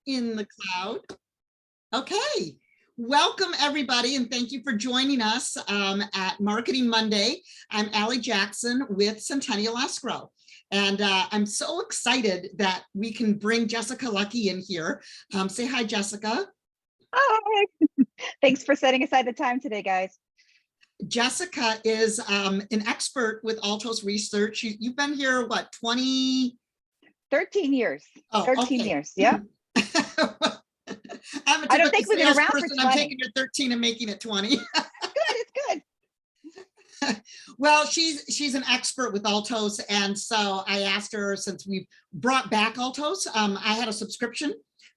in the cloud. Okay, welcome everybody, and thank you for joining us at Marketing Monday. I'm Allie Jackson with Centennial Escrow, and I'm so excited that we can bring Jessica Lucke in here. Say hi, Jessica. Hi. Thanks for setting aside the time today, guys. Jessica is an expert with Altos Research. You've been here, what, 13 years. Oh, 13 okay. years. Yeah. I'm a I don't think we've been around for person. 20. I'm taking your 13 and making it 20. Good. It's good. Well, she's an expert with Altos, and so I asked her, since we've brought back Altos, I had a subscription,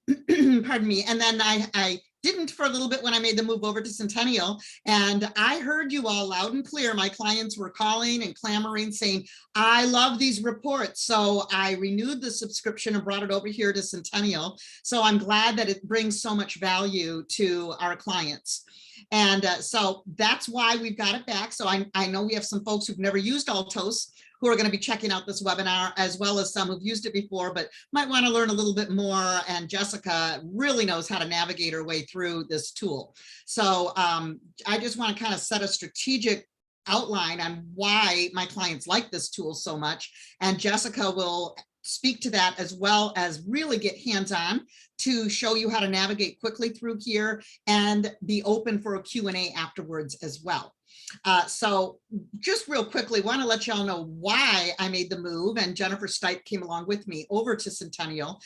pardon me, and then I didn't for a little bit when I made the move over to Centennial, and I heard you all loud and clear. My clients were calling and clamoring, saying, I love these reports. So I renewed the subscription and brought it over here to Centennial. So I'm glad that it brings so much value to our clients. And so that's why we've got it back. So I know we have some folks who've never used Altos who are going to be checking out this webinar, as well as some who've used it before, but might want to learn a little bit more. And Jessica really knows how to navigate her way through this tool. So I just want to kind of set a strategic outline on why my clients like this tool so much. And Jessica will speak to that, as well as really get hands-on to show you how to navigate quickly through here and be open for a Q&A afterwards as well. So just real quickly, want to let y'all know why I made the move, and Jennifer Stipe came along with me over to Centennial.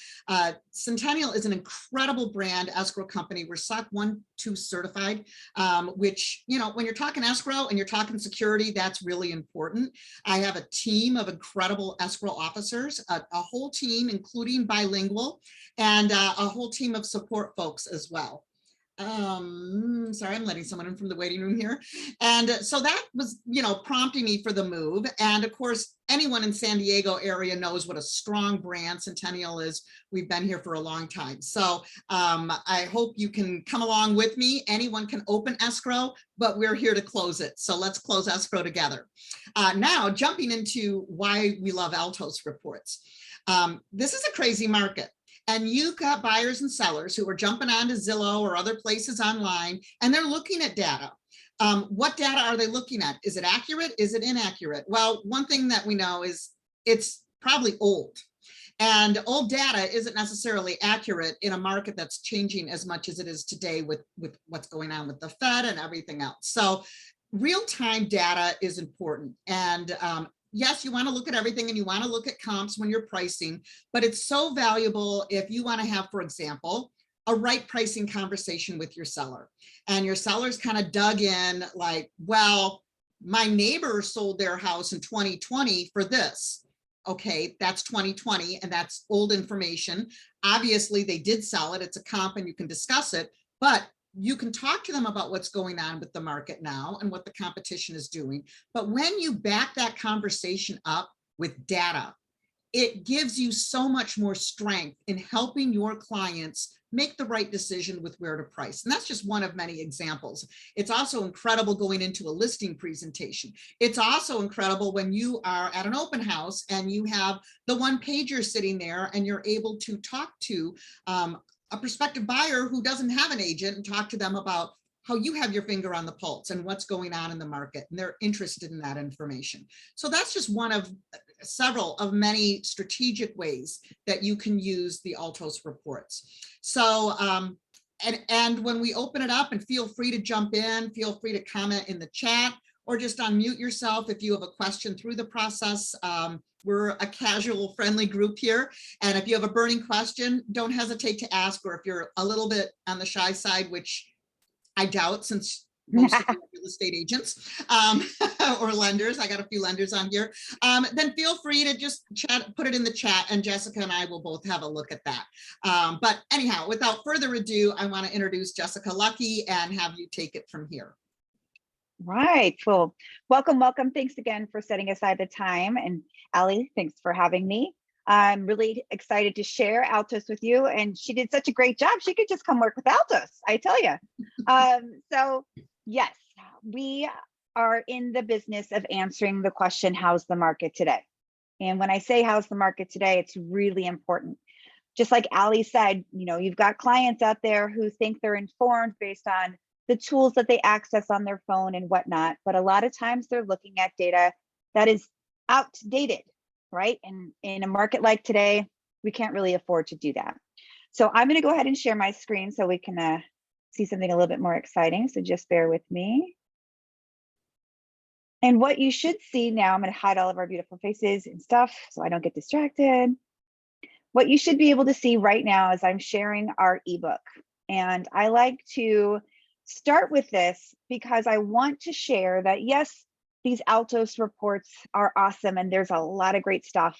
Centennial is an incredible brand escrow company. We're SOC 1, 2 certified, which, you know, when you're talking escrow and you're talking security, that's really important. I have a team of incredible escrow officers, a whole team, including bilingual, and a whole team of support folks as well. Sorry, I'm letting someone in from the waiting room here. And so that was, you know, prompting me for the move. And of course, anyone in San Diego area knows what a strong brand Centennial is. We've been here for a long time. So I hope you can come along with me. Anyone can open escrow, but we're here to close it. So let's close escrow together. Now, jumping into why we love Altos reports. This is a crazy market. And you've got buyers and sellers who are jumping onto Zillow or other places online, and they're looking at data. What data are they looking at? Is it accurate? Is it inaccurate? Well, one thing that we know is it's probably old. And old data isn't necessarily accurate in a market that's changing as much as it is today with what's going on with the Fed and everything else. So real-time data is important. And yes, you want to look at everything and you want to look at comps when you're pricing, but it's so valuable if you want to have, for example, a right pricing conversation with your seller. And your seller's kind of dug in like, well, my neighbor sold their house in 2020 for this. Okay, that's 2020 and that's old information. Obviously, they did sell it. It's a comp and you can discuss it, but you can talk to them about what's going on with the market now and what the competition is doing. But when you back that conversation up with data, it gives you so much more strength in helping your clients make the right decision with where to price. And that's just one of many examples. It's also incredible going into a listing presentation. It's also incredible when you are at an open house and you have the one pager sitting there and you're able to talk to a prospective buyer who doesn't have an agent and talk to them about how you have your finger on the pulse and what's going on in the market, and they're interested in that information. So that's just one of several of many strategic ways that you can use the Altos reports. So and when we open it up, and feel free to jump in, feel free to comment in the chat, or just unmute yourself if you have a question through the process. We're a casual, friendly group here. And if you have a burning question, don't hesitate to ask, or if you're a little bit on the shy side, which I doubt, since most of you are real estate agents or lenders, I got a few lenders on here, then feel free to just chat, put it in the chat, and Jessica and I will both have a look at that. But anyhow, without further ado, I want to introduce Jessica Lucke and have you take it from here. Right. Well, welcome. Thanks again for setting aside the time. And Allie, thanks for having me. I'm really excited to share Altos with you. And she did such a great job. She could just come work with Altos, I tell you. So yes, we are in the business of answering the question, how's the market today? And when I say how's the market today, it's really important. Just like Ali said, you've got clients out there who think they're informed based on the tools that they access on their phone and whatnot. But a lot of times they're looking at data that is outdated, right? And in a market like today, we can't really afford to do that. So I'm going to go ahead and share my screen so we can see something a little bit more exciting. So just bear with me. And what you should see now, I'm going to hide all of our beautiful faces and stuff so I don't get distracted. What you should be able to see right now is I'm sharing our ebook. And I like to start with this because I want to share that, yes, these Altos reports are awesome and there's a lot of great stuff,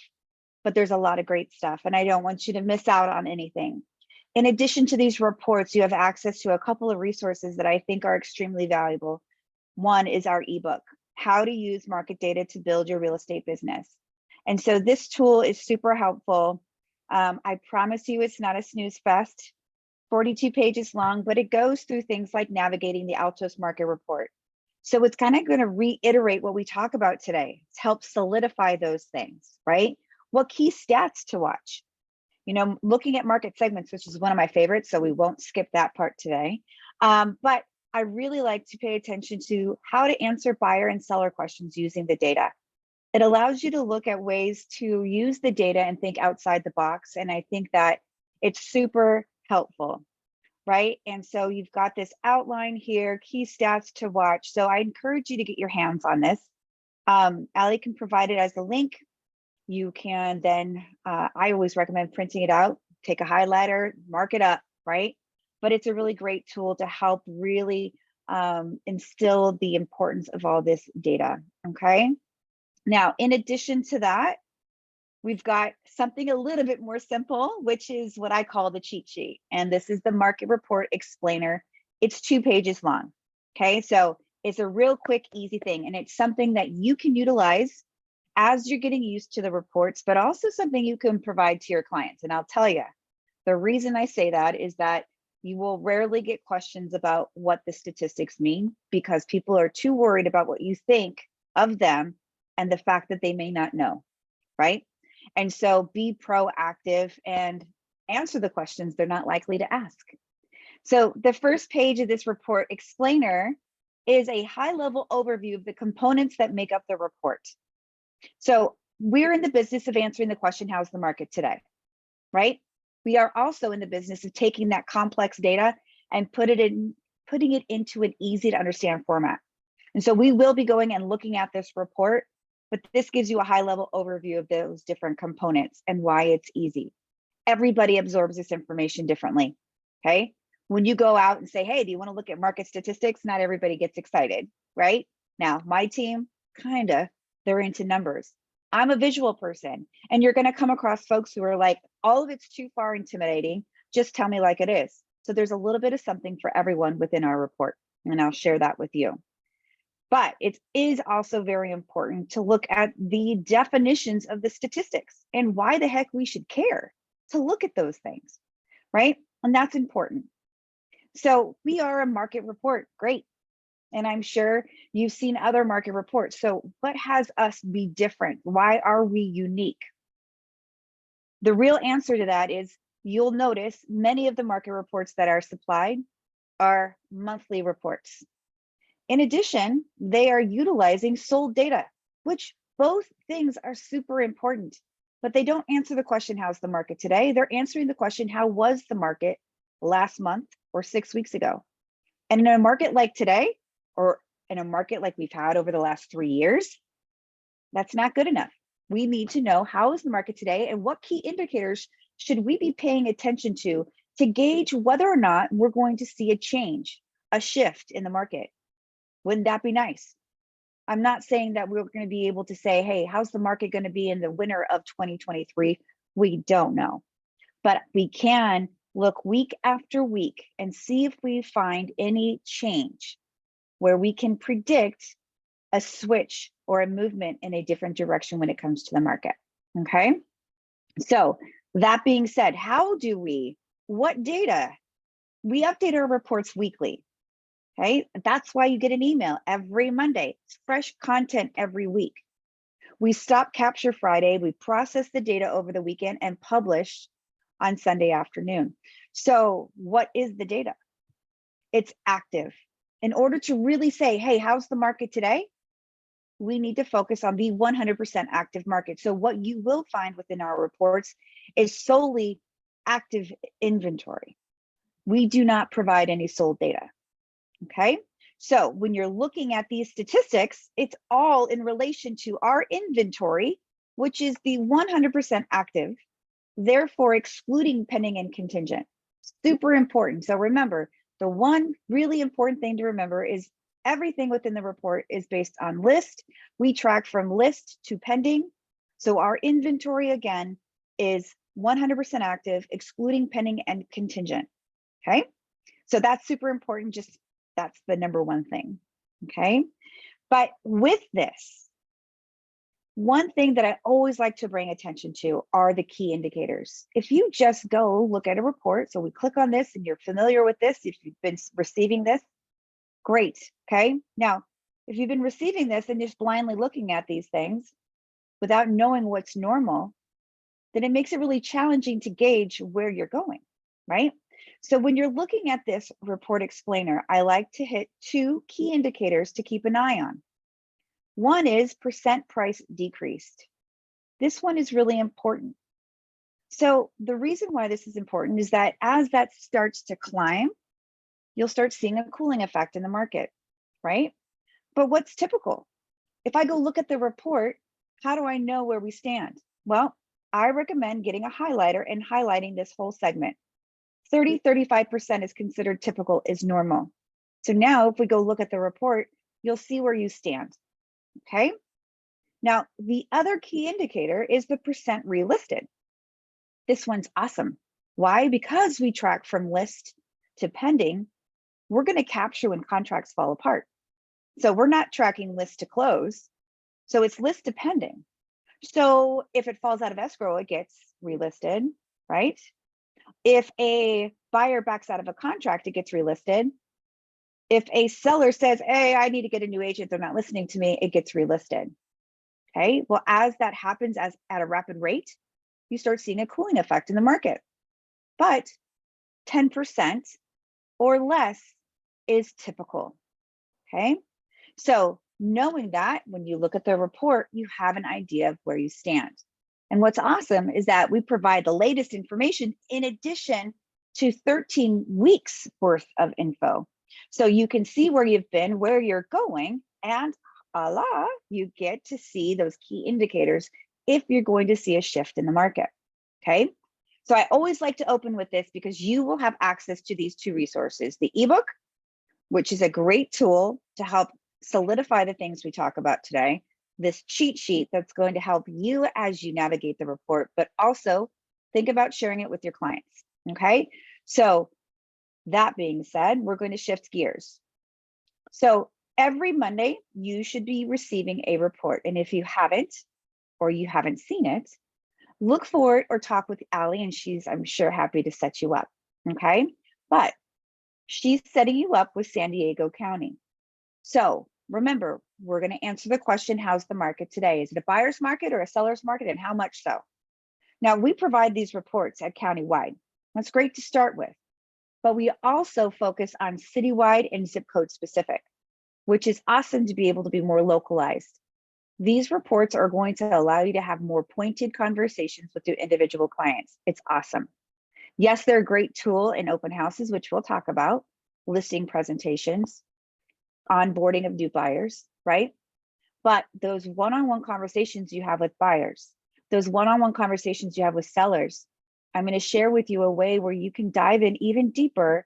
but there's a lot of great stuff and I don't want you to miss out on anything. In addition to these reports, you have access to a couple of resources that I think are extremely valuable. One is our ebook, How to Use Market Data to Build Your Real Estate Business. And so this tool is super helpful. I promise you it's not a snooze fest, 42 pages long, but it goes through things like navigating the Altos market report. So it's kind of going to reiterate what we talk about today. It's help solidify those things, right? What key stats to watch? Looking at market segments, which is one of my favorites, so we won't skip that part today. But I really like to pay attention to how to answer buyer and seller questions using the data. It allows you to look at ways to use the data and think outside the box. And I think that it's super helpful, right? And so you've got this outline here, key stats to watch. So I encourage you to get your hands on this. Ali can provide it as a link. You can then, I always recommend printing it out, take a highlighter, mark it up, right? But it's a really great tool to help really instill the importance of all this data, okay? Now, in addition to that, we've got something a little bit more simple, which is what I call the cheat sheet. And this is the market report explainer. It's 2 pages long, okay? So it's a real quick, easy thing. And it's something that you can utilize as you're getting used to the reports, but also something you can provide to your clients. And I'll tell you, the reason I say that is that you will rarely get questions about what the statistics mean because people are too worried about what you think of them and the fact that they may not know, right? And so be proactive and answer the questions they're not likely to ask. So the first page of this report explainer is a high-level overview of the components that make up the report. So we're in the business of answering the question, how's the market today, right? We are also in the business of taking that complex data and putting it into an easy to understand format. And so we will be going and looking at this report, but this gives you a high level overview of those different components and why it's easy. Everybody absorbs this information differently, okay? When you go out and say, hey, do you want to look at market statistics? Not everybody gets excited, right? Now, my team, they're into numbers. I'm a visual person, and you're going to come across folks who are like, all of it's too far intimidating. Just tell me like it is. So there's a little bit of something for everyone within our report, and I'll share that with you. But it is also very important to look at the definitions of the statistics and why the heck we should care to look at those things, right? And that's important. So we are a market report, great. And I'm sure you've seen other market reports. So what has us be different? Why are we unique? The real answer to that is you'll notice many of the market reports that are supplied are monthly reports. In addition, they are utilizing sold data, which both things are super important, but they don't answer the question, how's the market today? They're answering the question, how was the market last month or 6 weeks ago? And in a market like today, or in a market like we've had over the last 3 years, that's not good enough. We need to know how is the market today and what key indicators should we be paying attention to gauge whether or not we're going to see a change, a shift in the market. Wouldn't that be nice? I'm not saying that we're going to be able to say, hey, how's the market going to be in the winter of 2023? We don't know. But we can look week after week and see if we find any change where we can predict a switch or a movement in a different direction when it comes to the market, okay? So that being said, what data? We update our reports weekly, okay? That's why you get an email every Monday. It's fresh content every week. We stop Capture Friday, we process the data over the weekend and publish on Sunday afternoon. So what is the data? It's active. In order to really say, hey, how's the market today? We need to focus on the 100% active market. So what you will find within our reports is solely active inventory. We do not provide any sold data, okay? So when you're looking at these statistics, it's all in relation to our inventory, which is the 100% active, therefore excluding pending and contingent. Super important. So remember, the one really important thing to remember is everything within the report is based on list. We track from list to pending. So our inventory, again, is 100% active, excluding pending and contingent, okay? So that's super important, just that's the number one thing, okay? But with this, one thing that I always like to bring attention to are the key indicators. If you just go look at a report, so we click on this and you're familiar with this, if you've been receiving this, great, okay? Now, if you've been receiving this and just blindly looking at these things without knowing what's normal, then it makes it really challenging to gauge where you're going, right? So when you're looking at this report explainer, I like to hit two key indicators to keep an eye on. One is percent price decreased. This one is really important. So the reason why this is important is that as that starts to climb, you'll start seeing a cooling effect in the market, right? But what's typical? If I go look at the report, how do I know where we stand? Well, I recommend getting a highlighter and highlighting this whole segment. 30-35% is considered typical, is normal. So now if we go look at the report, you'll see where you stand, okay? Now, the other key indicator is the percent relisted. This one's awesome. Why? Because we track from list to pending, we're going to capture when contracts fall apart. So we're not tracking list to close. So it's list to pending. So if it falls out of escrow, it gets relisted, right? If a buyer backs out of a contract, it gets relisted. If a seller says, hey, I need to get a new agent, they're not listening to me, it gets relisted. Okay, well, as that happens at a rapid rate, you start seeing a cooling effect in the market. But 10% or less is typical, okay? So knowing that, when you look at the report, you have an idea of where you stand. And what's awesome is that we provide the latest information in addition to 13 weeks worth of info. So you can see where you've been, where you're going, and you get to see those key indicators if you're going to see a shift in the market, okay? So I always like to open with this because you will have access to these two resources, the ebook, which is a great tool to help solidify the things we talk about today, this cheat sheet that's going to help you as you navigate the report, but also think about sharing it with your clients, okay? So that being said, we're going to shift gears. So every Monday, you should be receiving a report. And if you haven't, or you haven't seen it, look for it or talk with Allie, and she's, I'm sure, happy to set you up, okay? But she's setting you up with San Diego County. So remember, we're going to answer the question, how's the market today? Is it a buyer's market or a seller's market, and how much so? Now, we provide these reports at countywide. That's great to start with, but we also focus on citywide and zip code specific, which is awesome to be able to be more localized. These reports are going to allow you to have more pointed conversations with your individual clients. It's awesome. Yes, they're a great tool in open houses, which we'll talk about, listing presentations, onboarding of new buyers, right? But those one-on-one conversations you have with buyers, those one-on-one conversations you have with sellers, I'm going to share with you a way where you can dive in even deeper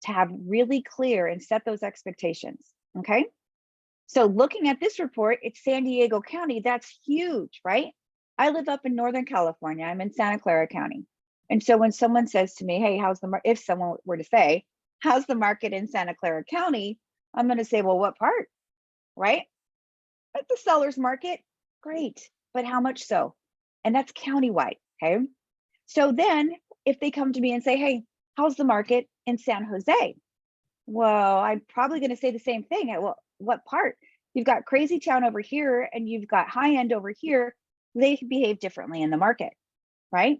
to have really clear and set those expectations, okay? So looking at this report, it's San Diego County, that's huge, right? I live up in Northern California, I'm in Santa Clara County. And so when someone says to me, hey, how's the market, if someone were to say, how's the market in Santa Clara County? I'm going to say, well, what part, right? At the seller's market, great, but how much so? And that's countywide, okay? So then if they come to me and say, hey, how's the market in San Jose? Well, I'm probably going to say the same thing. Well, what part? You've got crazy town over here and you've got high end over here. They behave differently in the market, right?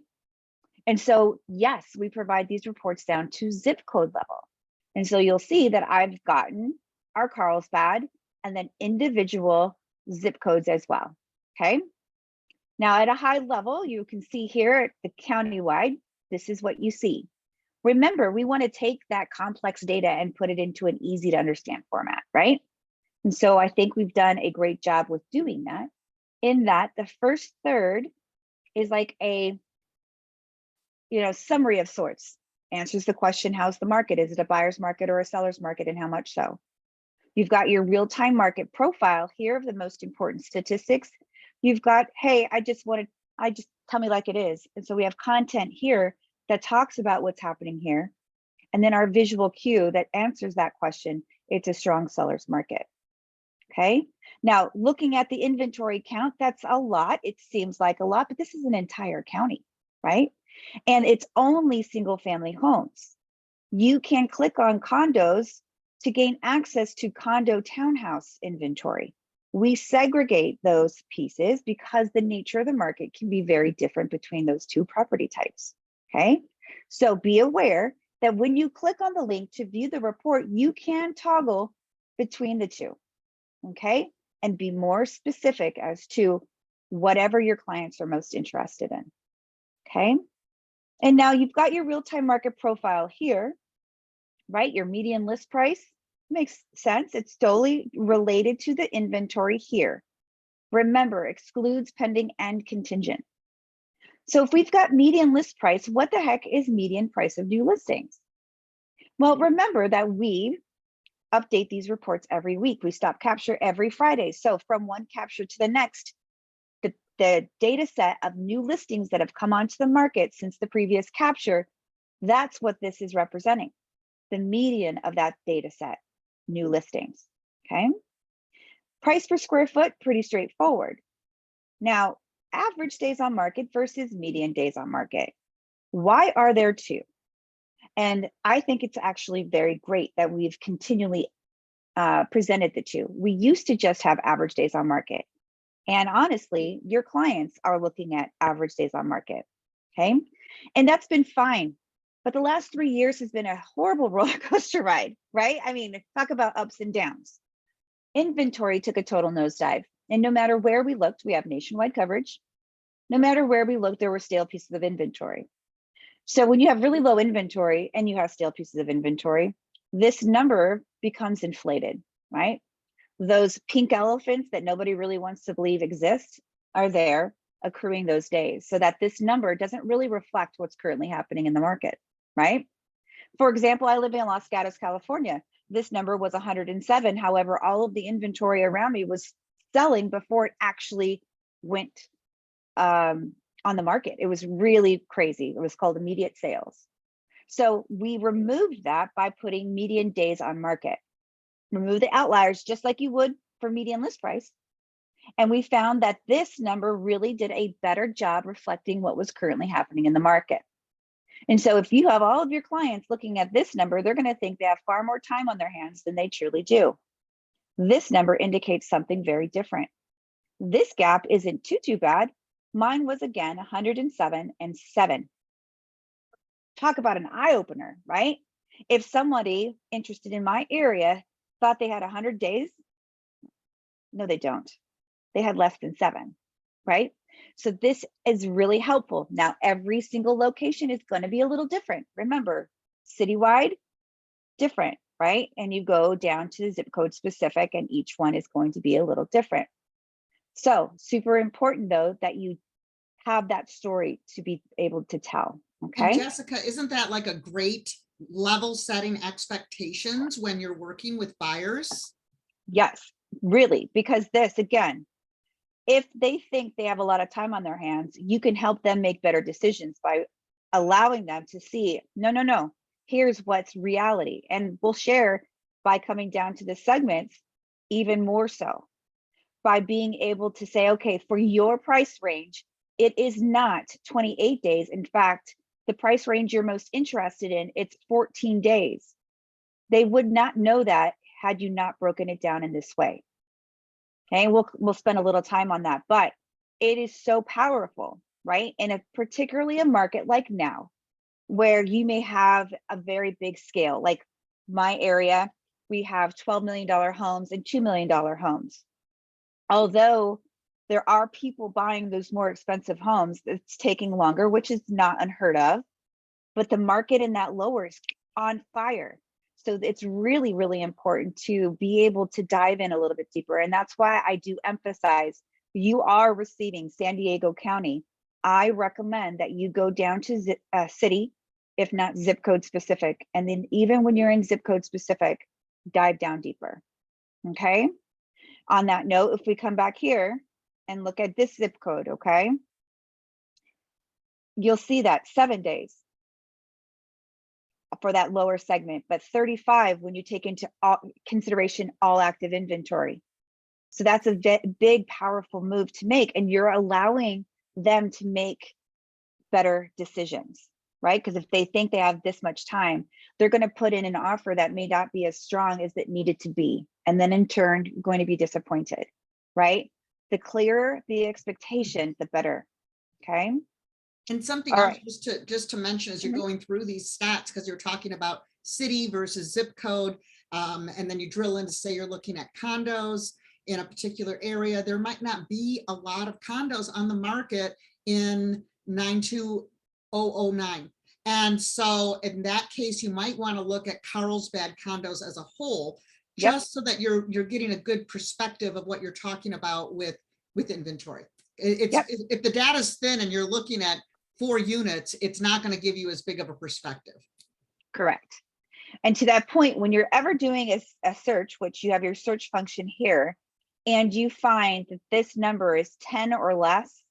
And so, yes, we provide these reports down to zip code level. And so you'll see that I've gotten our Carlsbad and then individual zip codes as well, okay? Now at a high level, you can see here at the countywide, this is what you see. Remember, we want to take that complex data and put it into an easy to understand format, right? And so I think we've done a great job with doing that, in that the first third is like a summary of sorts. Answers the question, how's the market? Is it a buyer's market or a seller's market, and how much so? You've got your real-time market profile here of the most important statistics. You've got, hey, I just tell me like it is. And so we have content here that talks about what's happening here. And then our visual cue that answers that question, it's a strong seller's market. Okay. Now, looking at the inventory count, that's a lot. It seems like a lot, but this is an entire county, right? And it's only single family homes. You can click on condos to gain access to condo townhouse inventory. We segregate those pieces because the nature of the market can be very different between those two property types, okay? So be aware that when you click on the link to view the report, you can toggle between the two, okay? And be more specific as to whatever your clients are most interested in, okay? And now you've got your real-time market profile here, right? Your median list price makes sense. It's totally related to the inventory here. Remember, excludes pending and contingent. So if we've got median list price, what the heck is median price of new listings? Well, remember that we update these reports every week. We stop capture every Friday. So from one capture to the next, the data set of new listings that have come onto the market since the previous capture, that's what this is representing. The median of that data set, new listings, okay? Price per square foot, pretty straightforward. Now, average days on market versus median days on market. Why are there two? And I think it's actually very great that we've continually presented the two. We used to just have average days on market. And honestly, your clients are looking at average days on market, okay? And that's been fine. But the last 3 years has been a horrible roller coaster ride, right? I mean, talk about ups and downs. Inventory took a total nosedive. And no matter where we looked, we have nationwide coverage. No matter where we looked, there were stale pieces of inventory. So when you have really low inventory and you have stale pieces of inventory, this number becomes inflated, right? Those pink elephants that nobody really wants to believe exist are there accruing those days, so that this number doesn't really reflect what's currently happening in the market, right? For example, I live in Los Gatos, California. This number was 107. However, all of the inventory around me was selling before it actually went on the market. It was really crazy. It was called immediate sales. So we removed that by putting median days on market. Remove the outliers just like you would for median list price. And we found that this number really did a better job reflecting what was currently happening in the market. And so if you have all of your clients looking at this number, they're going to think they have far more time on their hands than they truly do. This number indicates something very different. This gap isn't too bad. Mine was again 107 and 7. Talk about an eye opener, right? If somebody interested in my area thought they had 100 days, no, they don't. They had less than 7, right? So this is really helpful. Now, every single location is going to be a little different. Remember, citywide, different, right? And you go down to zip code specific, and each one is going to be a little different. So super important, though, that you have that story to be able to tell, okay? And Jessica, isn't that like a great level setting expectations when you're working with buyers? Yes, really, because this, again, if they think they have a lot of time on their hands, you can help them make better decisions by allowing them to see, no, here's what's reality. And we'll share by coming down to the segments even more so, by being able to say, okay, for your price range, it is not 28 days. In fact, the price range you're most interested in, it's 14 days. They would not know that had you not broken it down in this way. Okay, we'll spend a little time on that, but it is so powerful. right? In a particularly a market like now, where you may have a very big scale, like my area, we have $12 million homes and $2 million homes. Although there are people buying those more expensive homes, it's taking longer, which is not unheard of, but the market in that lower is on fire. So it's really, really important to be able to dive in a little bit deeper. And that's why I do emphasize, you are receiving San Diego County. I recommend that you go down to city, if not zip code specific. And then even when you're in zip code specific, dive down deeper, okay? On that note, if we come back here and look at this zip code, okay? You'll see that 7 days for that lower segment, but 35 when you take into consideration all active inventory. So that's a big, powerful move to make, and you're allowing them to make better decisions, right? Because if they think they have this much time, they're going to put in an offer that may not be as strong as it needed to be, and then in turn, going to be disappointed, right? The clearer the expectation, the better, okay? And something All else right. just to mention as you're going through these stats, because you're talking about city versus zip code, and then you drill into, say you're looking at condos in a particular area, there might not be a lot of condos on the market in 92009. And so in that case, you might want to look at Carlsbad condos as a whole, Yep. just so that you're getting a good perspective of what you're talking about with inventory. It's if the data is thin and you're looking at 4 units, it's not going to give you as big of a perspective. Correct. And to that point, when you're ever doing a search, which you have your search function here, and you find that this number is 10 or less,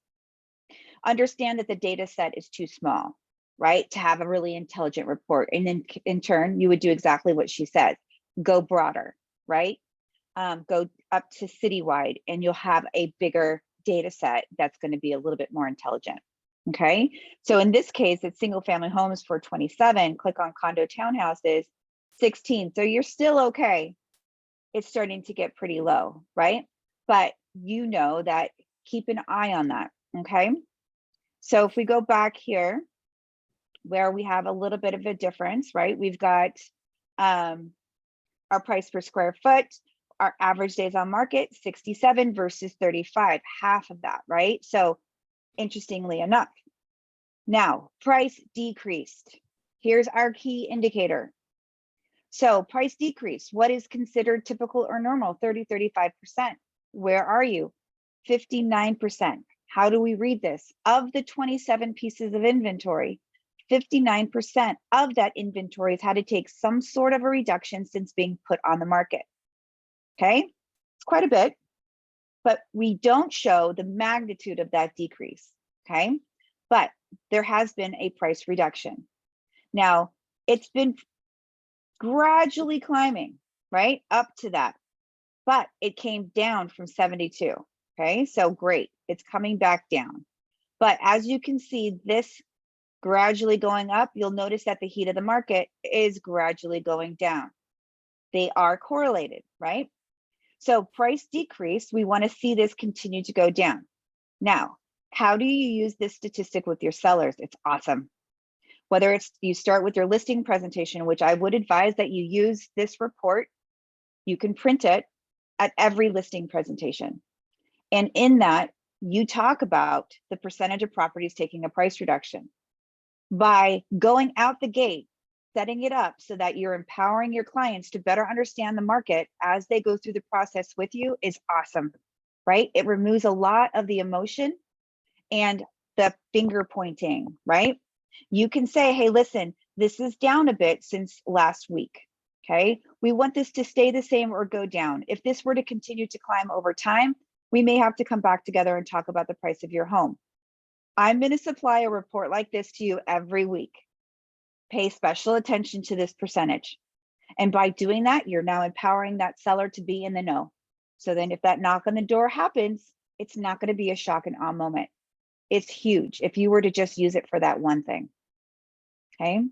understand that the data set is too small, right, to have a really intelligent report. And then in turn, you would do exactly what she said, go broader, right? Go up to citywide, and you'll have a bigger data set that's going to be a little bit more intelligent. Okay, so in this case, it's single family homes for 27, click on condo townhouses, 16. So you're still okay. It's starting to get pretty low, right? But you know that, keep an eye on that, okay? So if we go back here, where we have a little bit of a difference, right? We've got our price per square foot, our average days on market, 67 versus 35, half of that, right? So interestingly enough, now price decreased. Here's our key indicator. So price decrease, what is considered typical or normal? 30, 35%. Where are you? 59%. How do we read this? Of the 27 pieces of inventory, 59% of that inventory has had to take some sort of a reduction since being put on the market. Okay, it's quite a bit, but we don't show the magnitude of that decrease. Okay, but there has been a price reduction. Now, it's been gradually climbing, right, up to that, but it came down from 72. Okay, so great, it's coming back down. But as you can see, this gradually going up, you'll notice that the heat of the market is gradually going down. They are correlated, right? So price decrease, we want to see this continue to go down. Now, how do you use this statistic with your sellers? It's awesome. Whether it's you start with your listing presentation, which I would advise that you use this report, you can print it at every listing presentation. And in that, you talk about the percentage of properties taking a price reduction. By going out the gate, setting it up so that you're empowering your clients to better understand the market as they go through the process with you is awesome, right? It removes a lot of the emotion and the finger pointing, right? You can say, hey, listen, this is down a bit since last week, okay? We want this to stay the same or go down. If this were to continue to climb over time, we may have to come back together and talk about the price of your home. I'm going to supply a report like this to you every week. Pay special attention to this percentage. And by doing that, you're now empowering that seller to be in the know. So then if that knock on the door happens, it's not going to be a shock and awe moment. It's huge if you were to just use it for that one thing. Okay.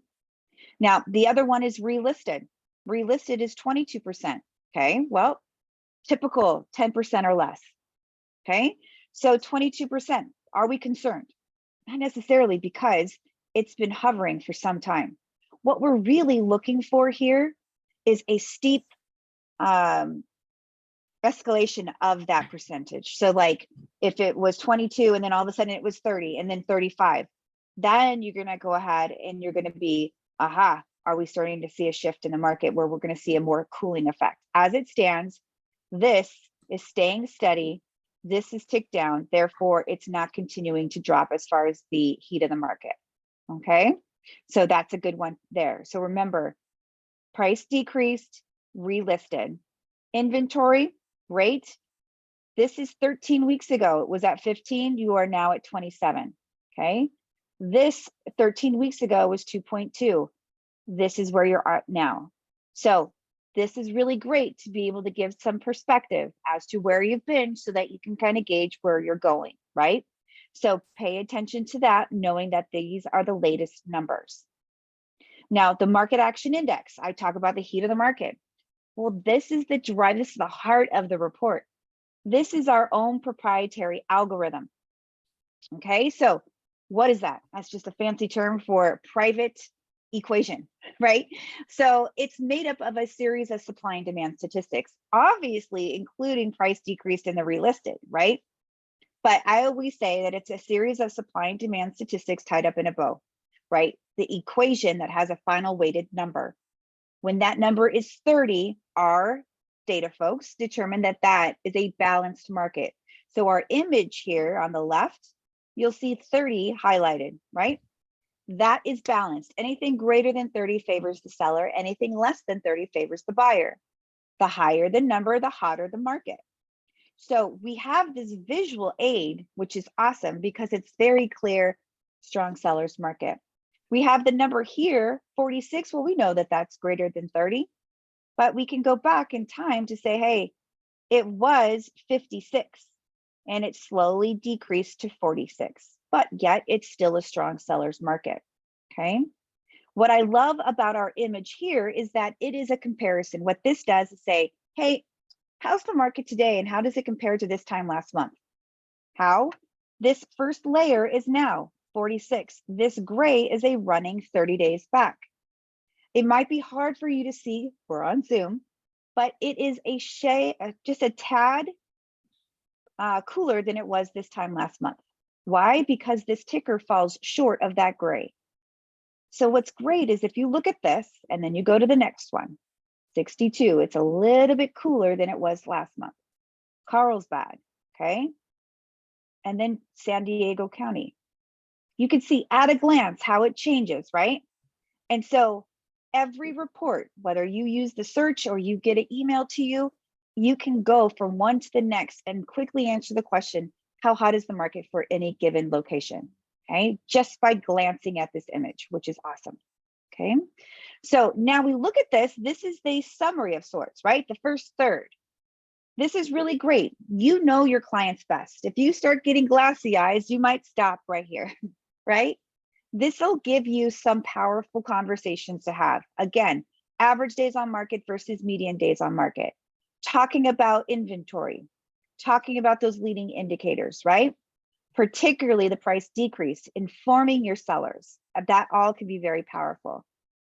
Now, the other one is relisted. Relisted is 22%. Okay. Well, typical 10% or less. Okay. So 22%. Are we concerned? Not necessarily, because it's been hovering for some time. What we're really looking for here is a steep escalation of that percentage. So like if it was 22 and then all of a sudden it was 30 and then 35, then you're going to go ahead and you're going to be, aha, are we starting to see a shift in the market where we're going to see a more cooling effect? As it stands, this is staying steady. This is ticked down. Therefore, it's not continuing to drop as far as the heat of the market. Okay, so that's a good one there. So remember, price decreased, relisted. Inventory rate, this is 13 weeks ago. It was at 15. You are now at 27. Okay, this 13 weeks ago was 2.2. This is where you're at now. So this is really great to be able to give some perspective as to where you've been so that you can kind of gauge where you're going, right? So pay attention to that, knowing that these are the latest numbers. Now, the market action index, I talk about the heat of the market. Well, this is the drive, this is the heart of the report. This is our own proprietary algorithm. Okay, so what is that? That's just a fancy term for private equation, right? So it's made up of a series of supply and demand statistics, obviously including price decreased in the relisted, right? But I always say that it's a series of supply and demand statistics tied up in a bow, right? The equation that has a final weighted number. When that number is 30, our data folks determine that that is a balanced market. So our image here on the left, you'll see 30 highlighted, right? That is balanced. Anything greater than 30 favors the seller. Anything less than 30 favors the buyer. The higher the number, the hotter the market. So we have this visual aid, which is awesome because it's very clear, strong sellers market. We have the number here, 46. Well, we know that that's greater than 30, but we can go back in time to say, hey, it was 56 and it slowly decreased to 46, but yet it's still a strong seller's market, okay? What I love about our image here is that it is a comparison. What this does is say, hey, how's the market today and how does it compare to this time last month? How? This first layer is now 46. This gray is a running 30 days back. It might be hard for you to see, we're on Zoom, but it is a shade, just a tad cooler than it was this time last month. Why? Because this ticker falls short of that gray. So what's great is if you look at this and then you go to the next one, 62, it's a little bit cooler than it was last month. Carlsbad, okay? And then San Diego County. You can see at a glance how it changes, right? And so every report, whether you use the search or you get an email to you, you can go from one to the next and quickly answer the question, how hot is the market for any given location? Okay, just by glancing at this image, which is awesome. Okay, so now we look at this. This is the summary of sorts, right? The first third. This is really great. You know your clients best. If you start getting glassy eyes, you might stop right here, right? This will give you some powerful conversations to have. Again, average days on market versus median days on market. Talking about inventory, talking about those leading indicators, right? Particularly the price decrease, informing your sellers. That all can be very powerful.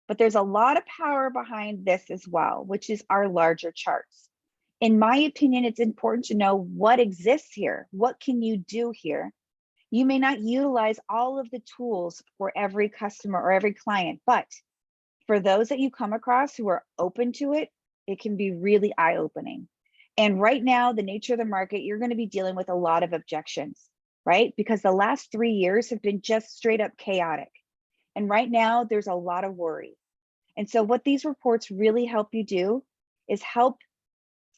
But there's a lot of power behind this as well, which is our larger charts. In my opinion, it's important to know what exists here. What can you do here? You may not utilize all of the tools for every customer or every client, but for those that you come across who are open to it, it can be really eye-opening. And right now, the nature of the market, you're going to be dealing with a lot of objections, right? Because the last 3 years have been just straight up chaotic. And right now, there's a lot of worry. And so what these reports really help you do is help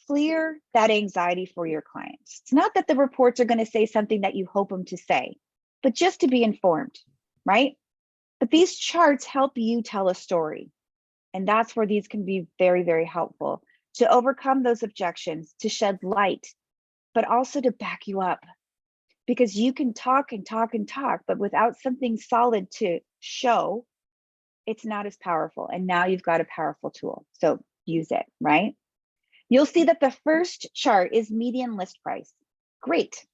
clear that anxiety for your clients. It's not that the reports are going to say something that you hope them to say, but just to be informed, right? But these charts help you tell a story. And that's where these can be very, very helpful to overcome those objections, to shed light, but also to back you up. Because you can talk and talk and talk, but without something solid to show, it's not as powerful. And now you've got a powerful tool. So use it, right? You'll see that the first chart is median list price. Great.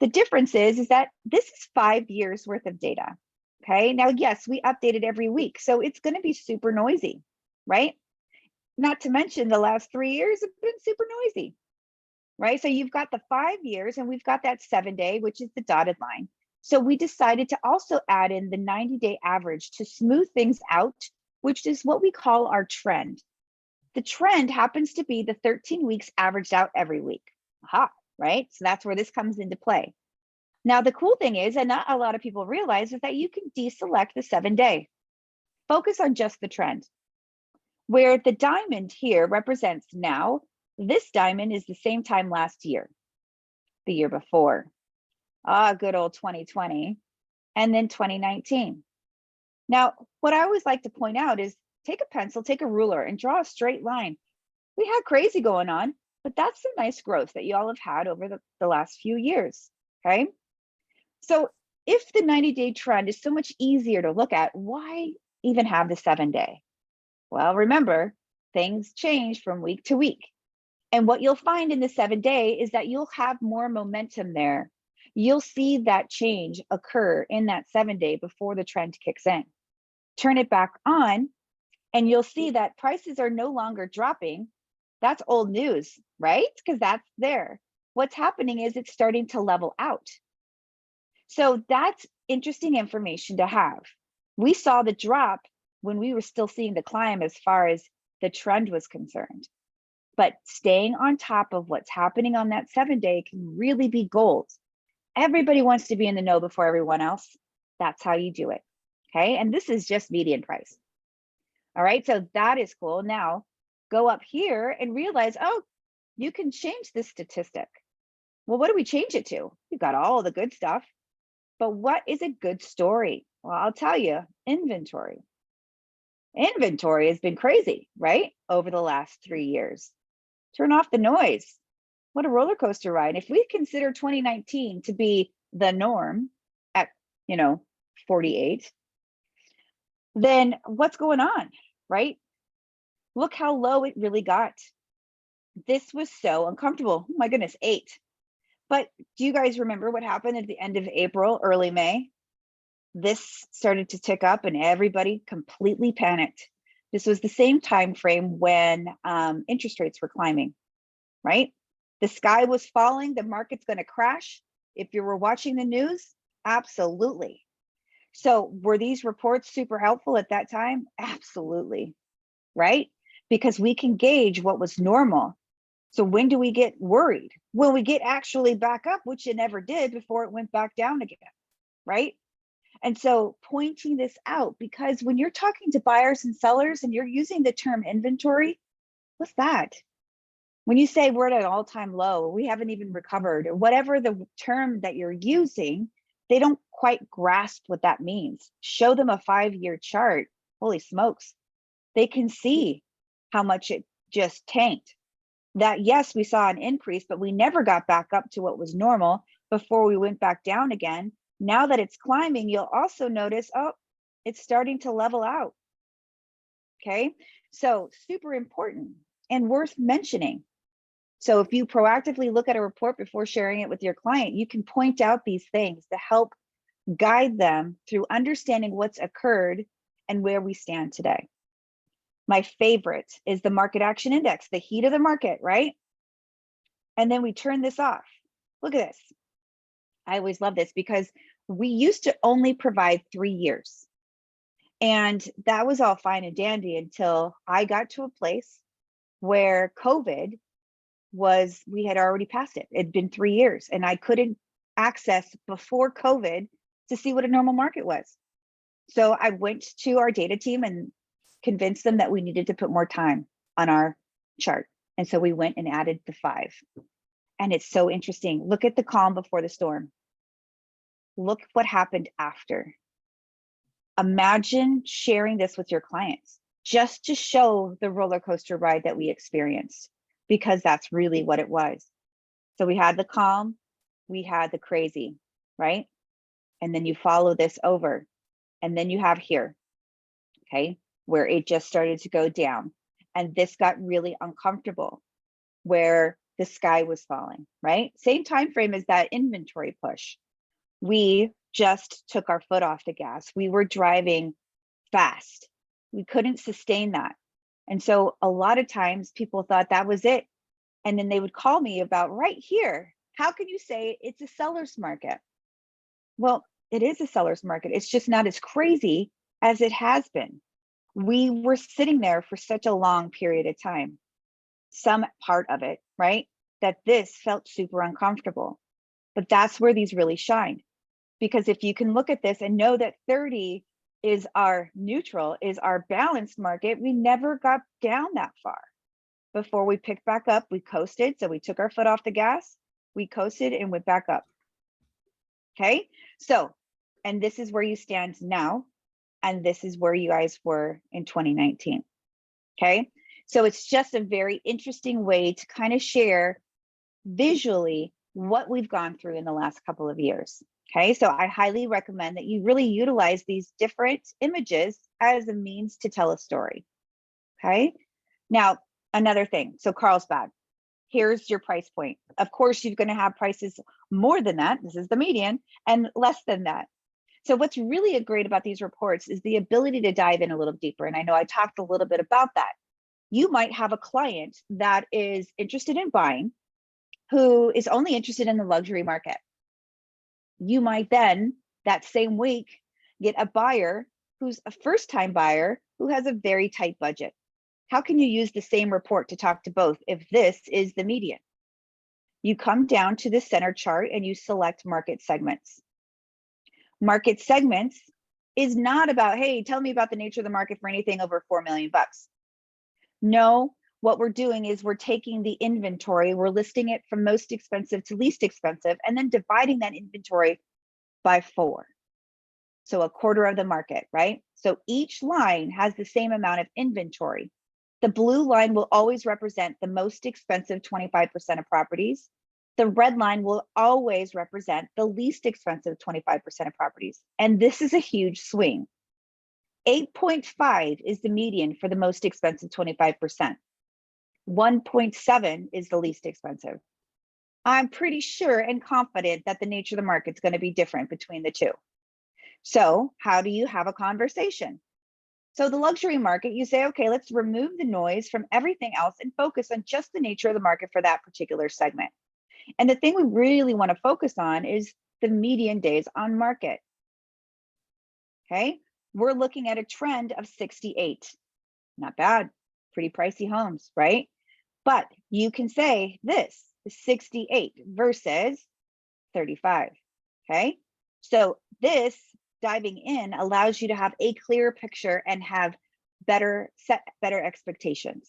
The difference is that this is 5 years worth of data. Okay. Now, yes, we update it every week, so it's going to be super noisy, right? Not to mention the last 3 years have been super noisy, right? So you've got the 5 years and we've got that 7-day, which is the dotted line. So we decided to also add in the 90-day average to smooth things out, which is what we call our trend. The trend happens to be the 13 weeks averaged out every week. Aha, right? So that's where this comes into play. Now, the cool thing is, and not a lot of people realize, is that you can deselect the 7-day. Focus on just the trend. Where the diamond here represents now, this diamond is the same time last year, the year before. Good old 2020, and then 2019. Now, what I always like to point out is take a pencil, take a ruler, and draw a straight line. We had crazy going on, but that's some nice growth that you all have had over the last few years, okay? So if the 90-day trend is so much easier to look at, why even have the 7-day? Well, remember, things change from week to week. And what you'll find in the 7-day is that you'll have more momentum there. You'll see that change occur in that 7-day before the trend kicks in. Turn it back on, and you'll see that prices are no longer dropping. That's old news, right? Because that's there. What's happening is it's starting to level out. So that's interesting information to have. We saw the drop when we were still seeing the climb as far as the trend was concerned. But staying on top of what's happening on that 7-day can really be gold. Everybody wants to be in the know before everyone else. That's how you do it. Okay. And this is just median price. All right. So that is cool. Now go up here and realize, oh, you can change this statistic. Well, what do we change it to? We've got all the good stuff. But what is a good story? Well, I'll tell you, inventory. Inventory has been crazy, right? Over the last 3 years. Turn off the noise. What a roller coaster ride. If we consider 2019 to be the norm at, 48, then what's going on, right? Look how low it really got. This was so uncomfortable. Oh my goodness, 8. But do you guys remember what happened at the end of April, early May? This started to tick up and everybody completely panicked. This was the same time frame when interest rates were climbing, right? The sky was falling, the market's going to crash. If you were watching the news, absolutely. So were these reports super helpful at that time? Absolutely, right? Because we can gauge what was normal. So when do we get worried? When we get actually back up, which it never did before it went back down again, right? And so pointing this out, because when you're talking to buyers and sellers and you're using the term inventory, what's that? When you say we're at an all-time low, we haven't even recovered, or whatever the term that you're using, they don't quite grasp what that means. Show them a 5-year chart. Holy smokes. They can see how much it just tanked. That yes, we saw an increase, but we never got back up to what was normal before we went back down again. Now that it's climbing, you'll also notice, oh, it's starting to level out. Okay, so super important and worth mentioning. So if you proactively look at a report before sharing it with your client, you can point out these things to help guide them through understanding what's occurred and where we stand today. My favorite is the market action index, the heat of the market, right? And then we turn this off. Look at this. I always love this because we used to only provide 3 years. And that was all fine and dandy until I got to a place where COVID was, we had already passed it. It'd been 3 years and I couldn't access before COVID to see what a normal market was. So I went to our data team and convinced them that we needed to put more time on our chart. And so we went and added the 5. And it's so interesting. Look at the calm before the storm. Look what happened after. Imagine sharing this with your clients just to show the roller coaster ride that we experienced, because that's really what it was. So we had the calm, we had the crazy, right? And then you follow this over, and then you have here, okay, where it just started to go down. And this got really uncomfortable, where the sky was falling, right? Same time frame as that inventory push. We just took our foot off the gas. We were driving fast. We couldn't sustain that. And so a lot of times people thought that was it. And then they would call me about right here. How can you say it's a seller's market? Well, it is a seller's market. It's just not as crazy as it has been. We were sitting there for such a long period of time. Some part of it, right? That this felt super uncomfortable. But that's where these really shine. Because if you can look at this and know that 30 is our neutral, is our balanced market, we never got down that far. Before we picked back up, we coasted. So we took our foot off the gas, we coasted and went back up. Okay, so, and this is where you stand now. And this is where you guys were in 2019. Okay, so it's just a very interesting way to kind of share visually what we've gone through in the last couple of years. Okay, so I highly recommend that you really utilize these different images as a means to tell a story. Okay, now another thing, so Carlsbad, here's your price point. Of course, you're going to have prices more than that. This is the median, and less than that. So what's really great about these reports is the ability to dive in a little deeper. And I know I talked a little bit about that. You might have a client that is interested in buying, who is only interested in the luxury market. You might then, that same week, get a buyer who's a first-time buyer who has a very tight budget. How can you use the same report to talk to both if this is the median? You come down to the center chart and you select market segments. Market segments is not about, hey, tell me about the nature of the market for anything over 4 million bucks. No, what we're doing is we're taking the inventory, we're listing it from most expensive to least expensive, and then dividing that inventory by 4. So a quarter of the market, right? So each line has the same amount of inventory. The blue line will always represent the most expensive 25% of properties. The red line will always represent the least expensive 25% of properties. And this is a huge swing. 8.5 is the median for the most expensive 25%. 1.7 is the least expensive. I'm pretty sure and confident that the nature of the market is going to be different between the two. So how do you have a conversation? So the luxury market, you say, okay, let's remove the noise from everything else and focus on just the nature of the market for that particular segment. And the thing we really want to focus on is the median days on market. Okay, we're looking at a trend of 68. Not bad, pretty pricey homes, right? But you can say this is 68 versus 35. Okay, so this diving in allows you to have a clear picture and have better expectations.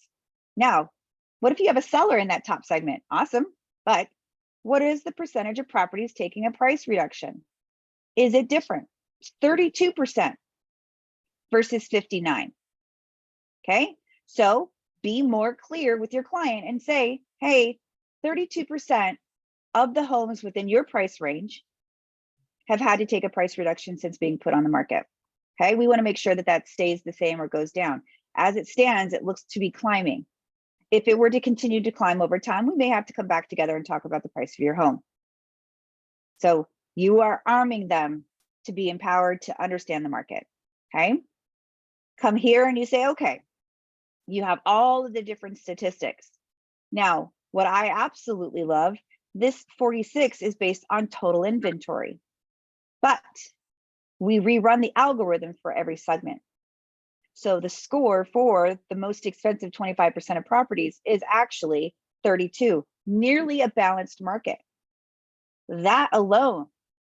Now, what if you have a seller in that top segment? Awesome, but what is the percentage of properties taking a price reduction? Is it different? It's 32% versus 59. Okay, so be more clear with your client and say, hey, 32% of the homes within your price range have had to take a price reduction since being put on the market. Okay, we want to make sure that that stays the same or goes down. As it stands, it looks to be climbing. If it were to continue to climb over time, we may have to come back together and talk about the price of your home. So you are arming them to be empowered to understand the market. Okay, come here and you say, okay, you have all of the different statistics. Now, what I absolutely love, this 46 is based on total inventory, but we rerun the algorithm for every segment. So the score for the most expensive 25% of properties is actually 32, nearly a balanced market. That alone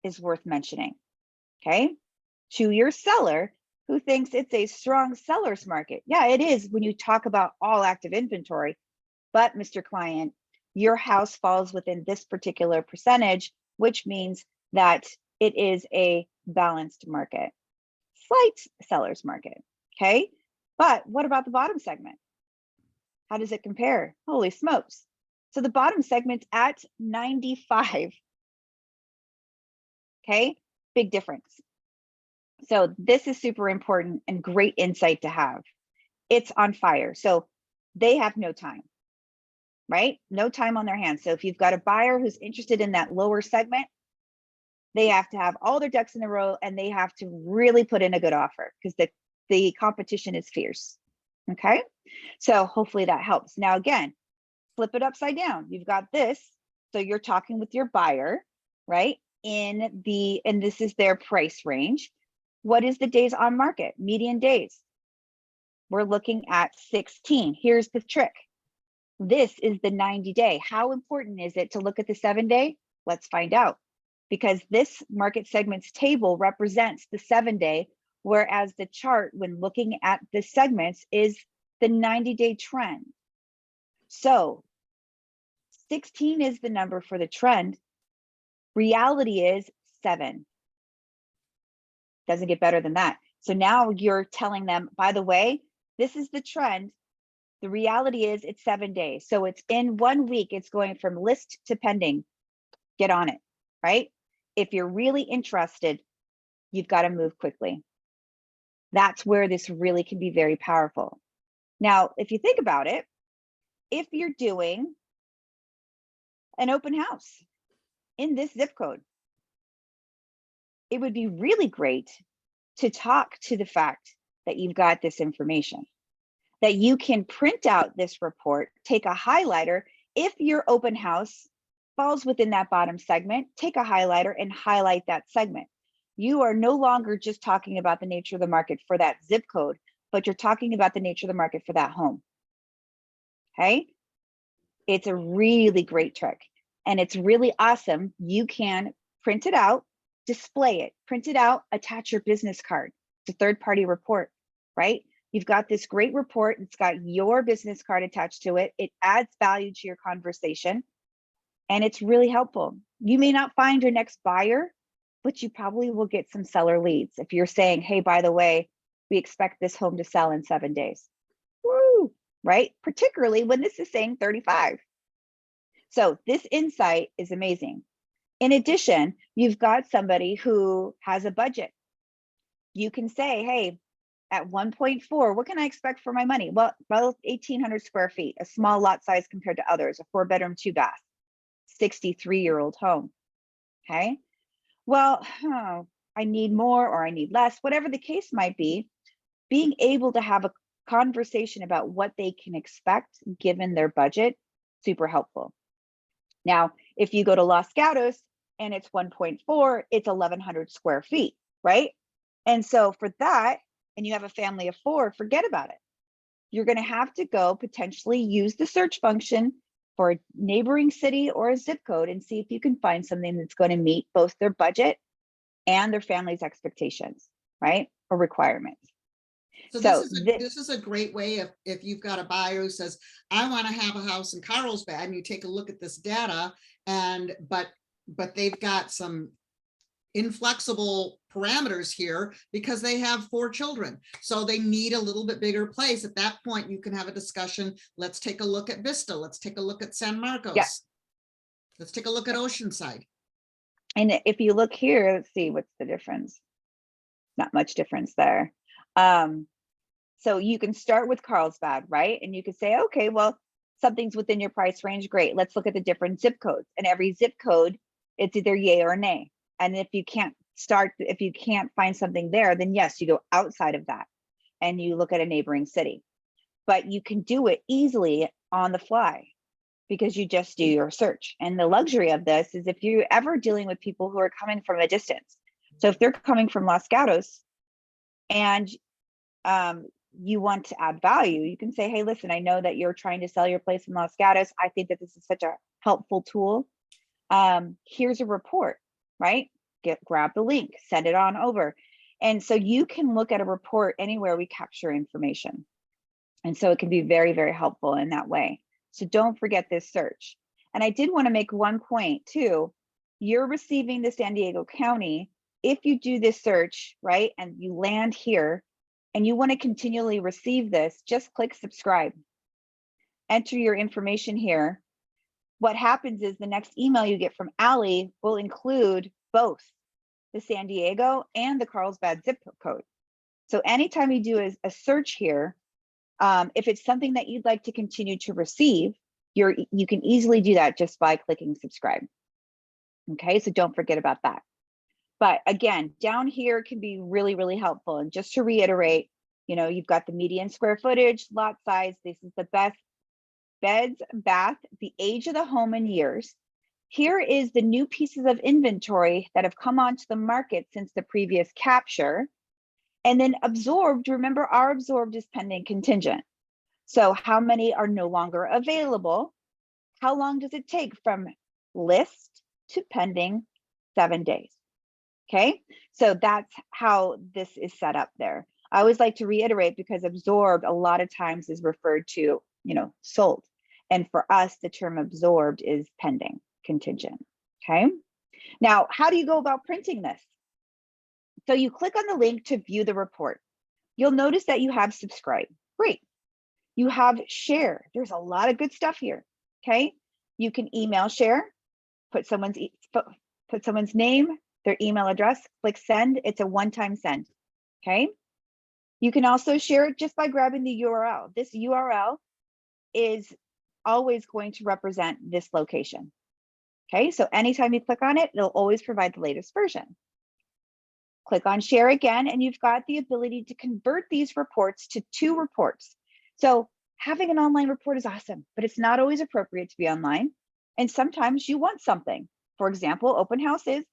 is worth mentioning. Okay, to your seller who thinks it's a strong seller's market. Yeah, it is when you talk about all active inventory, but Mr. Client, your house falls within this particular percentage, which means that it is a balanced market, slight seller's market. Okay, but what about the bottom segment? How does it compare? Holy smokes. So the bottom segment's at 95. Okay, big difference. So this is super important and great insight to have. It's on fire. So they have no time. right? No time on their hands. So if you've got a buyer who's interested in that lower segment, they have to have all their ducks in a row and they have to really put in a good offer because the competition is fierce. Okay, so hopefully that helps. Now again, flip it upside down. You've got this, so you're talking with your buyer, right? And this is their price range. What is the days on market? Median days. We're looking at 16. Here's the trick. This is the 90-day. How important is it to look at the 7-day? Let's find out. Because this market segments table represents the 7-day, whereas the chart, when looking at the segments, is the 90-day trend. So 16 is the number for the trend. Reality is 7. Doesn't get better than that. So now you're telling them, by the way, this is the trend. The reality is it's 7 days. So it's in 1 week, it's going from list to pending. Get on it, right? If you're really interested, you've got to move quickly. That's where this really can be very powerful. Now, if you think about it, if you're doing an open house in this zip code, it would be really great to talk to the fact that you've got this information, that you can print out this report, take a highlighter. If your open house falls within that bottom segment, take a highlighter and highlight that segment. You are no longer just talking about the nature of the market for that zip code, but you're talking about the nature of the market for that home. Okay? It's a really great trick and it's really awesome. You can print it out, display it, print it out, attach your business card. It's a third-party report, right? You've got this great report. It's got your business card attached to it. It adds value to your conversation and it's really helpful. You may not find your next buyer, but you probably will get some seller leads. If you're saying, hey, by the way, we expect this home to sell in 7 days. Woo, right? Particularly when this is saying 35. So this insight is amazing. In addition, you've got somebody who has a budget. You can say, hey, at 1.4, what can I expect for my money? Well, 1,800 square feet, a small lot size compared to others, a 4-bedroom, 2-bath, 63-year-old home. Okay. Well, I need more or I need less, whatever the case might be, being able to have a conversation about what they can expect given their budget, super helpful. Now, if you go to Los Gatos and it's 1.4, it's 1,100 square feet, right? And so for that, and you have a family of 4, forget about it. You're going to have to go potentially use the search function for a neighboring city or a zip code and see if you can find something that's going to meet both their budget and their family's expectations, right? Or requirements. So this is a great way if you've got a buyer who says, I want to have a house in Carlsbad, and you take a look at this data, and but they've got some inflexible parameters here because they have 4 children. So they need a little bit bigger place. At that point, you can have a discussion. Let's take a look at Vista. Let's take a look at San Marcos. Yeah. Let's take a look at Oceanside. And if you look here, let's see, what's the difference? Not much difference there. So you can start with Carlsbad, right? And you could say, okay, well, something's within your price range. Great. Let's look at the different zip codes. And every zip code, it's either yay or nay. And if you can't find something there, then yes, you go outside of that and you look at a neighboring city. But you can do it easily on the fly because you just do your search. And the luxury of this is if you're ever dealing with people who are coming from a distance. So if they're coming from Los Gatos and you want to add value, you can say, hey, listen, I know that you're trying to sell your place in Los Gatos. I think that this is such a helpful tool. Here's a report, right? Grab the link, send it on over. And so you can look at a report anywhere we capture information. And so it can be very, very helpful in that way. So don't forget this search. And I did want to make one point too. You're receiving the San Diego County. If you do this search, right, and you land here and you want to continually receive this, just click subscribe. Enter your information here. What happens is the next email you get from Allie will include both the San Diego and the Carlsbad zip code. So anytime you do a search here, if it's something that you'd like to continue to receive, You can easily do that just by clicking subscribe. Okay, so don't forget about that. But again, down here can be really, really helpful. And just to reiterate, you've got the median square footage, lot size. This is the best beds, bath, the age of the home in years. Here is the new pieces of inventory that have come onto the market since the previous capture. And then absorbed, remember our absorbed is pending contingent. So how many are no longer available? How long does it take from list to pending? 7 days. Okay, so that's how this is set up there. I always like to reiterate because absorbed a lot of times is referred to, sold. And for us, the term absorbed is pending contingent. Okay, now how do you go about printing this? So you click on the link to view the report. You'll notice that you have subscribe. Great. You have share. There's a lot of good stuff here. Okay, you can email share, put someone's name, their email address, click send. It's a one-time send. Okay, you can also share it just by grabbing the URL. This URL is always going to represent this location. Okay, so anytime you click on it, it'll always provide the latest version. Click on share again, and you've got the ability to convert these reports to 2 reports. So having an online report is awesome, but it's not always appropriate to be online. And sometimes you want something, for example, open houses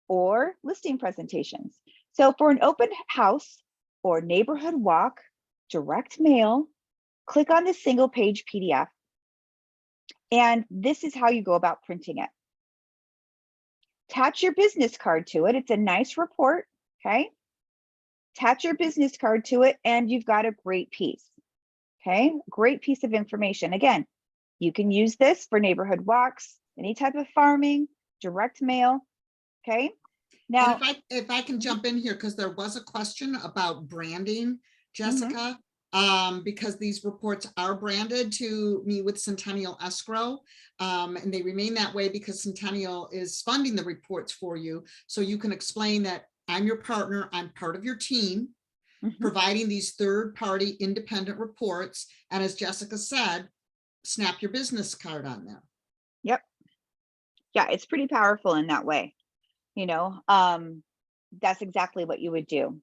or listing presentations. So for an open house or neighborhood walk, direct mail, click on the single page PDF. And this is how you go about printing it. Attach your business card to it. It's a nice report, okay? Attach your business card to it and you've got a great piece, okay? Great piece of information. Again, you can use this for neighborhood walks, any type of farming, direct mail, okay? Now, if I can jump in here, because there was a question about branding, Jessica, because these reports are branded to me with Centennial Escrow, and they remain that way because Centennial is funding the reports for you. So you can explain that I'm your partner, I'm part of your team, providing these third-party independent reports. And as Jessica said, snap your business card on there. Yep. Yeah, it's pretty powerful in that way. That's exactly what you would do.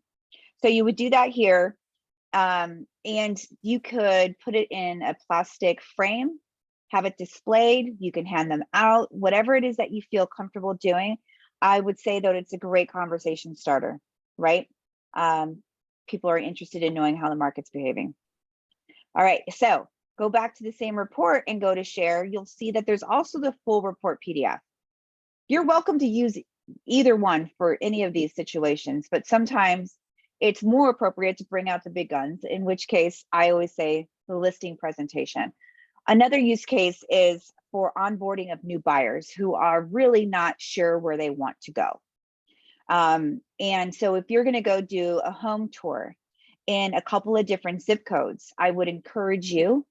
So you would do that here, and you could put it in a plastic frame, have it displayed. You can hand them out, whatever it is that you feel comfortable doing. I would say that it's a great conversation starter, right? People are interested in knowing how the market's behaving. All right, so go back to the same report and go to share. You'll see that there's also the full report PDF. You're welcome to use either one for any of these situations, but sometimes it's more appropriate to bring out the big guns, in which case I always say the listing presentation. Another use case is for onboarding of new buyers who are really not sure where they want to go. And so if you're going to go do a home tour in a couple of different zip codes, I would encourage you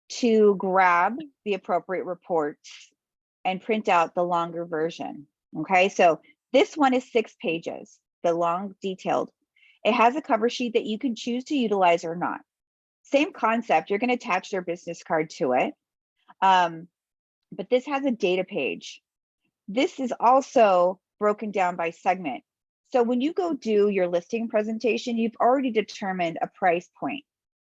to grab the appropriate reports and print out the longer version. Okay, so this one is 6 pages, the long detailed. It has a cover sheet that you can choose to utilize or not. Same concept, you're going to attach their business card to it. But this has a data page. This is also broken down by segment. So when you go do your listing presentation, you've already determined a price point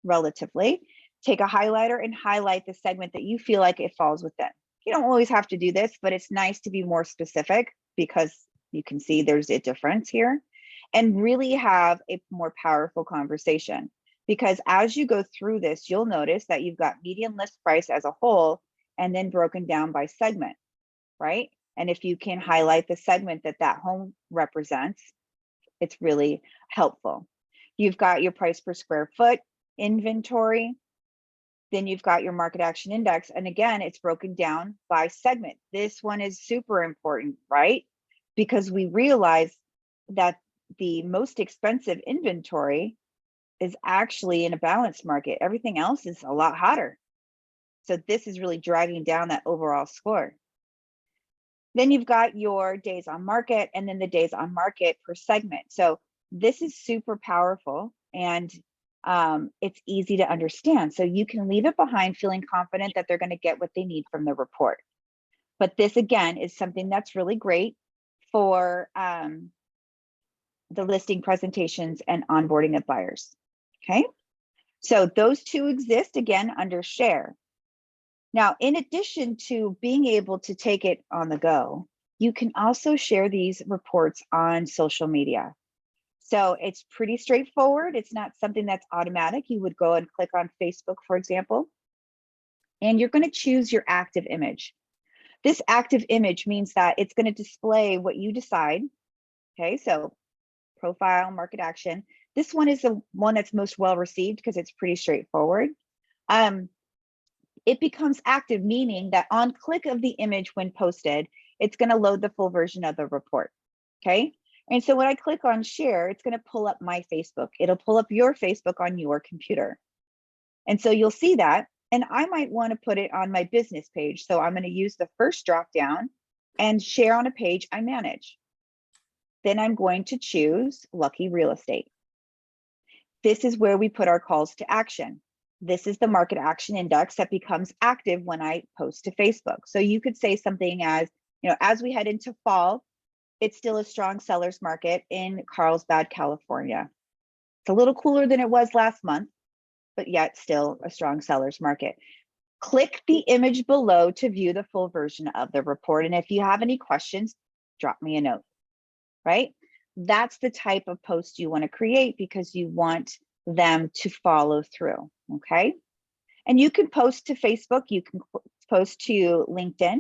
relatively. Take a highlighter and highlight the segment that you feel like it falls within. You don't always have to do this, but it's nice to be more specific because you can see there's a difference here, and really have a more powerful conversation. Because as you go through this, you'll notice that you've got median list price as a whole and then broken down by segment, right? And if you can highlight the segment that that home represents, it's really helpful. You've got your price per square foot inventory. Then you've got your market action index. And again, it's broken down by segment. This one is super important, right? Because we realize that the most expensive inventory is actually in a balanced market. Everything else is a lot hotter. So this is really dragging down that overall score. Then you've got your days on market and then the days on market per segment. So this is super powerful. And It's easy to understand. So you can leave it behind feeling confident that they're going to get what they need from the report. But this, again, is something that's really great for the listing presentations and onboarding of buyers. Okay, so those two exist again under share. Now, in addition to being able to take it on the go, you can also share these reports on social media. So it's pretty straightforward. It's not something that's automatic. You would go and click on Facebook, for example, and you're going to choose your active image. This active image means that it's going to display what you decide. Okay, so profile, market action. This one is the one that's most well received because it's pretty straightforward. It becomes active, meaning that on click of the image when posted, it's going to load the full version of the report. Okay. And so when I click on share, it's going to pull up my Facebook. It'll pull up your Facebook on your computer. And so you'll see that. And I might want to put it on my business page. So I'm going to use the first drop down and share on a page I manage. Then I'm going to choose Lucky Real Estate. This is where we put our calls to action. This is the market action index that becomes active when I post to Facebook. So you could say something as, as we head into fall, it's still a strong seller's market in Carlsbad, California. It's a little cooler than it was last month, but yet still a strong seller's market. Click the image below to view the full version of the report. And if you have any questions, drop me a note, right? That's the type of post you want to create because you want them to follow through, okay? And you can post to Facebook, you can post to LinkedIn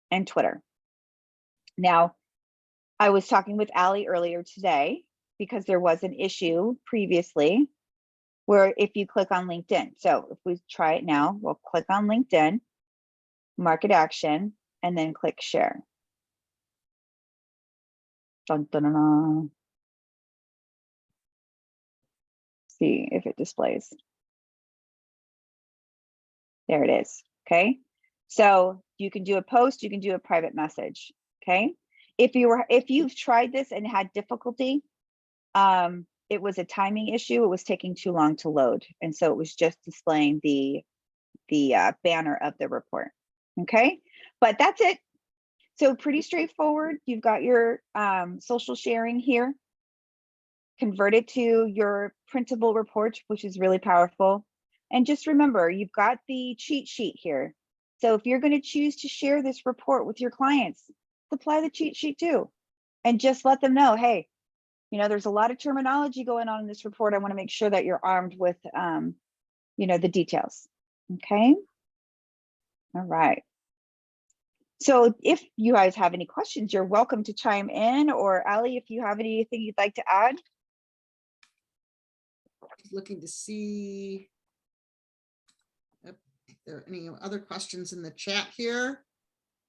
and Twitter. Now, I was talking with Allie earlier today because there was an issue previously where if you click on LinkedIn, so if we try it now, we'll click on LinkedIn, market action, and then click share. Dun, dun, dun, dun. See if it displays. There it is. Okay. So you can do a post, you can do a private message. Okay. If you've tried this and had difficulty, it was a timing issue. It was taking too long to load. And so it was just displaying the banner of the report. Okay. But that's it. So pretty straightforward. You've got your social sharing here. Convert it to your printable report, which is really powerful. And just remember, you've got the cheat sheet here. So if you're going to choose to share this report with your clients, supply the cheat sheet too. And just let them know, hey, there's a lot of terminology going on in this report. I want to make sure that you're armed with, the details. Okay. All right. So if you guys have any questions, you're welcome to chime in, or Allie, if you have anything you'd like to add. Looking to see if there are any other questions in the chat here.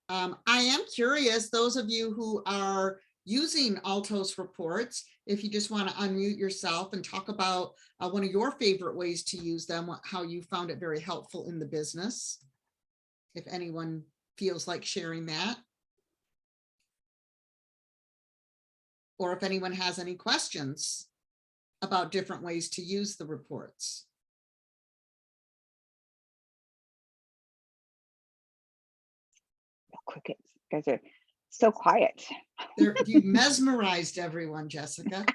I am curious, those of you who are using Altos reports, if you just want to unmute yourself and talk about one of your favorite ways to use them, how you found it very helpful in the business, if anyone feels like sharing that. Or if anyone has any questions about different ways to use the reports. Crickets, you guys are so quiet. You've mesmerized everyone, Jessica.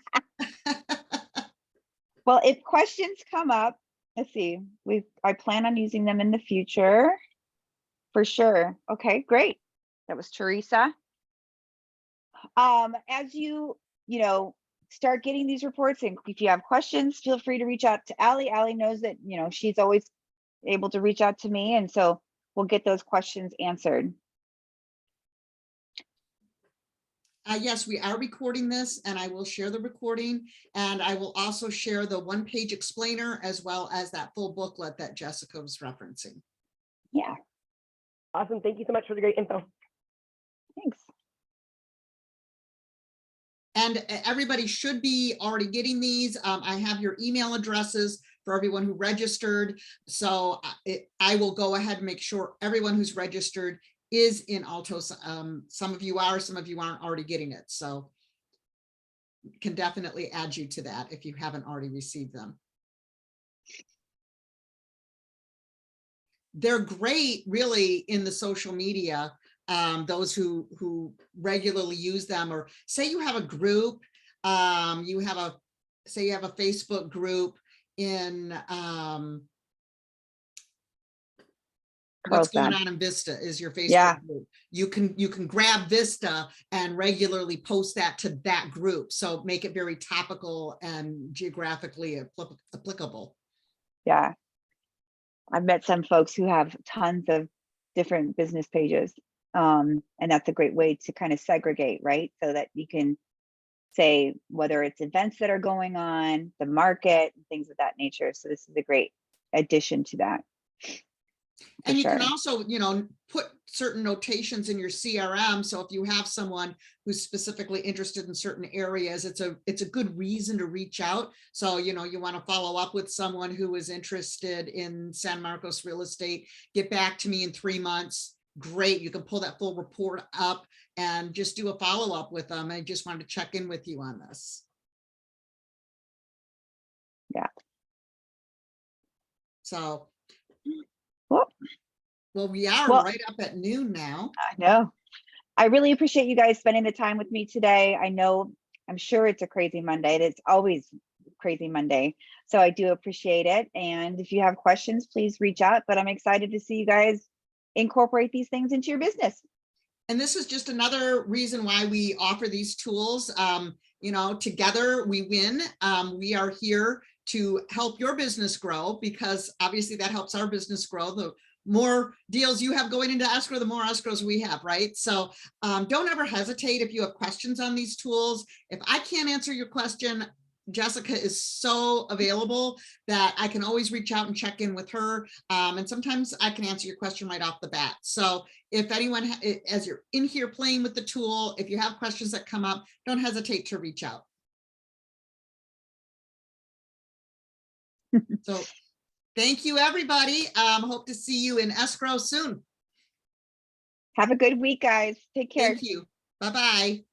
Well, if questions come up, let's see, I plan on using them in the future for sure. Okay, great. That was Teresa. As you start getting these reports, and if you have questions, feel free to reach out to Allie. Allie knows that she's always able to reach out to me, and so we'll get those questions answered. Yes, we are recording this, and I will share the recording, and I will also share the one-page explainer as well as that full booklet that Jessica was referencing. Yeah. Awesome. Thank you so much for the great info. Thanks. And everybody should be already getting these. I have your email addresses for everyone who registered. So I will go ahead and make sure everyone who's registered is in Altos. Some of you are, some of you aren't already getting it. So can definitely add you to that if you haven't already received them. they're great really in the social media. Those who regularly use them, or say you have a group, you have a Facebook group in what's going Carlsbad. on in Vista is your Facebook Yeah. group. You can grab Vista and regularly post that to that group. So make it very topical and geographically applicable. Yeah. I've met some folks who have tons of different business pages. And that's a great way to kind of segregate, right? So that you can say whether it's events that are going on, the market, things of that nature. So this is a great addition to that. And you sure. can also, put certain notations in your CRM. So if you have someone who's specifically interested in certain areas, it's a good reason to reach out. So, you want to follow up with someone who is interested in San Marcos real estate, get back to me in 3 months. Great. You can pull that full report up and just do a follow-up with them. I just wanted to check in with you on this. Yeah. So, well, we are right up at noon now. I know. I really appreciate you guys spending the time with me today. I'm sure it's a crazy Monday. It's always crazy Monday. So I do appreciate it. And if you have questions, please reach out. But I'm excited to see you guys incorporate these things into your business. And this is just another reason why we offer these tools. Together we win. We are here to help your business grow, because obviously that helps our business grow. The more deals you have going into escrow, the more escrows we have, right? So don't ever hesitate if you have questions on these tools. If I can't answer your question, Jessica is so available that I can always reach out and check in with her. And sometimes I can answer your question right off the bat. So if anyone, as you're in here playing with the tool, if you have questions that come up, don't hesitate to reach out. So thank you, everybody. Hope to see you in escrow soon. Have a good week, guys. Take care. Thank you. Bye-bye.